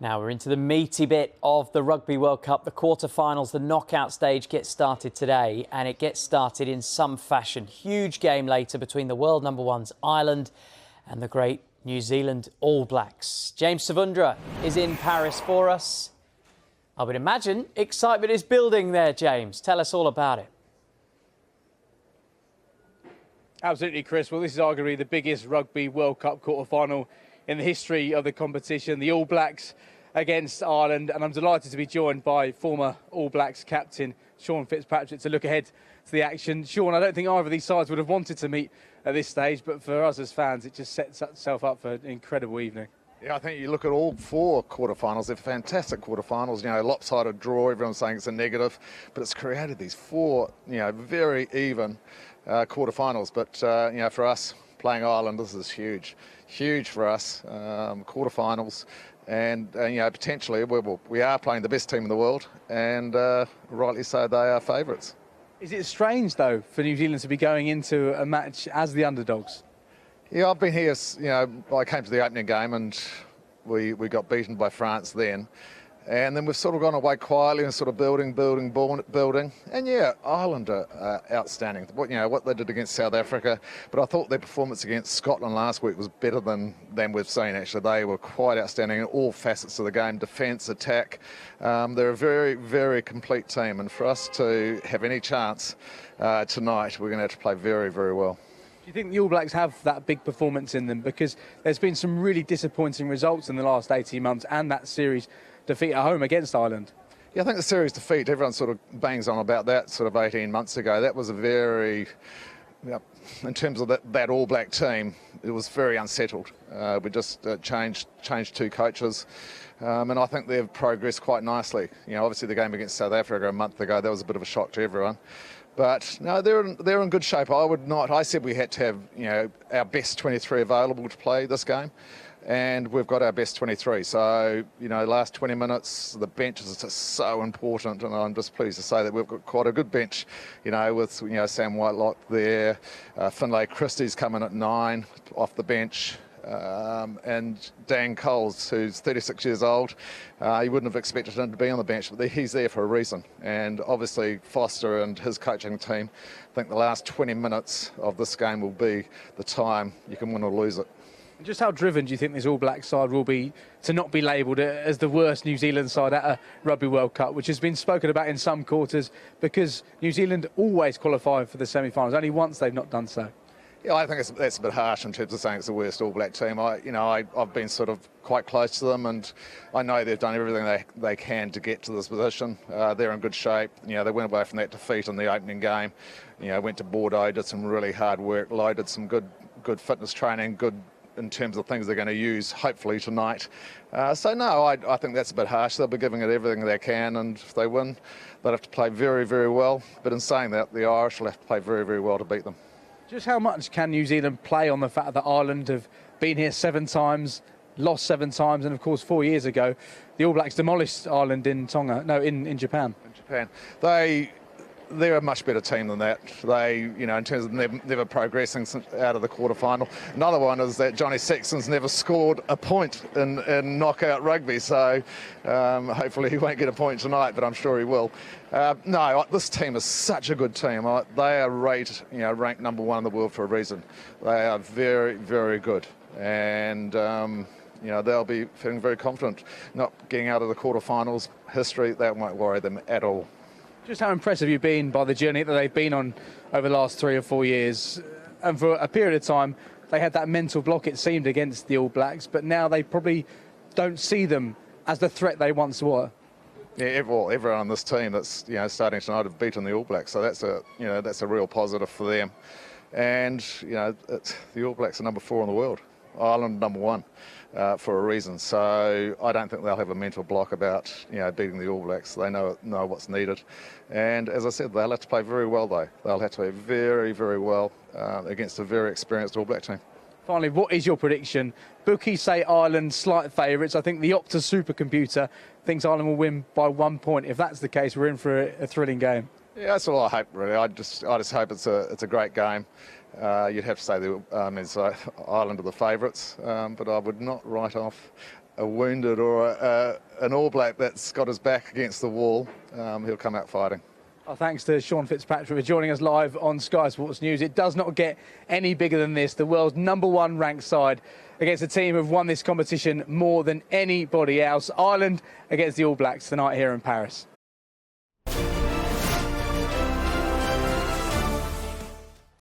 Now we're into the meaty bit of the Rugby World Cup. The quarterfinals, the knockout stage gets started today, and it gets started in some fashion. Huge game later between the world number ones Ireland and the great New Zealand All Blacks. James Savundra is in Paris for us. I would imagine excitement is building there, James. Tell us all about it. Absolutely, Chris. Well, this is arguably the biggest Rugby World Cup quarter-final in the history of the competition. The All Blacks against Ireland, and I'm delighted to be joined by former All Blacks captain Sean Fitzpatrick to look ahead to the action. Sean, I don't think either of these sides would have wanted to meet at this stage, but for us as fans, it just sets itself up for an incredible evening. Yeah, I think you look at all four quarterfinals, they're fantastic quarterfinals. You know, lopsided draw, everyone's saying it's a negative, but it's created these four, very even quarterfinals. But, for us, playing Ireland, this is huge. Huge for us, quarterfinals. And, potentially we are playing the best team in the world, and rightly so, they are favourites. Is it strange, though, for New Zealand to be going into a match as the underdogs? Yeah, I've been here, I came to the opening game and we got beaten by France then. And then we've sort of gone away quietly and sort of building. And yeah, Ireland are outstanding. What they did against South Africa, but I thought their performance against Scotland last week was better than we've seen, actually. They were quite outstanding in all facets of the game, defence, attack. They're a very, very complete team. And for us to have any chance tonight, we're going to have to play very, very well. Do you think the All Blacks have that big performance in them? Because there's been some really disappointing results in the last 18 months and that series defeat at home against Ireland. Yeah, I think the series defeat, everyone sort of bangs on about that sort of 18 months ago. That was a very, in terms of that All Black team, it was very unsettled. We just changed two coaches, and I think they've progressed quite nicely. Obviously the game against South Africa a month ago, that was a bit of a shock to everyone. But no, they're in good shape. I said we had to have our best 23 available to play this game, and we've got our best 23. So last 20 minutes, the bench is just so important, and I'm just pleased to say that we've got quite a good bench. With Sam Whitelock there, Finlay Christie's coming at 9 off the bench. And Dan Coles, who's 36 years old, you wouldn't have expected him to be on the bench, but he's there for a reason. And obviously Foster and his coaching team, I think the last 20 minutes of this game will be the time you can win or lose it. Just how driven do you think this All Black side will be to not be labelled as the worst New Zealand side at a Rugby World Cup, which has been spoken about in some quarters, because New Zealand always qualify for the semi-finals. Only once they've not done so. Yeah, I think that's a bit harsh in terms of saying it's the worst All Black team. I've been sort of quite close to them, and I know they've done everything they can to get to this position. They're in good shape. They went away from that defeat in the opening game. Went to Bordeaux, did some really hard work, loaded some good fitness training, good in terms of things they're going to use, hopefully, tonight. So, no, I think that's a bit harsh. They'll be giving it everything they can, and if they win, they'll have to play very, very well. But in saying that, the Irish will have to play very, very well to beat them. Just how much can New Zealand play on the fact that Ireland have been here 7 times, lost 7 times, and of course 4 years ago, the All Blacks demolished Ireland in Japan. In Japan. They're a much better team than that. They, in terms of never progressing out of the quarterfinal. Another one is that Johnny Sexton's never scored a point in knockout rugby, so hopefully he won't get a point tonight, but I'm sure he will. No, this team is such a good team. They are ranked number 1 in the world for a reason. They are very, very good, and they'll be feeling very confident. Not getting out of the quarterfinals, history, that won't worry them at all. Just how impressive you've been by the journey that they've been on over the last 3 or 4 years. And for a period of time, they had that mental block, it seemed, against the All Blacks, but now they probably don't see them as the threat they once were. Yeah, everyone on this team that's starting tonight have beaten the All Blacks, so that's a real positive for them. And the All Blacks are number 4 in the world, Ireland number 1. For a reason, so I don't think they'll have a mental block about beating the All Blacks. They know what's needed, and as I said, they'll have to play very well though. They'll have to play very, very well against a very experienced All Black team. Finally, what is your prediction? Bookies say Ireland slight favourites. I think the Opta supercomputer thinks Ireland will win by 1 point. If that's the case, we're in for a thrilling game. Yeah, that's all I hope really. I just hope it's a great game. You'd have to say Ireland are the favourites, but I would not write off a wounded or an All Black that's got his back against the wall, he'll come out fighting. Oh, thanks to Sean Fitzpatrick for joining us live on Sky Sports News. It does not get any bigger than this. The world's #1 ranked side against a team who've won this competition more than anybody else. Ireland against the All Blacks tonight here in Paris.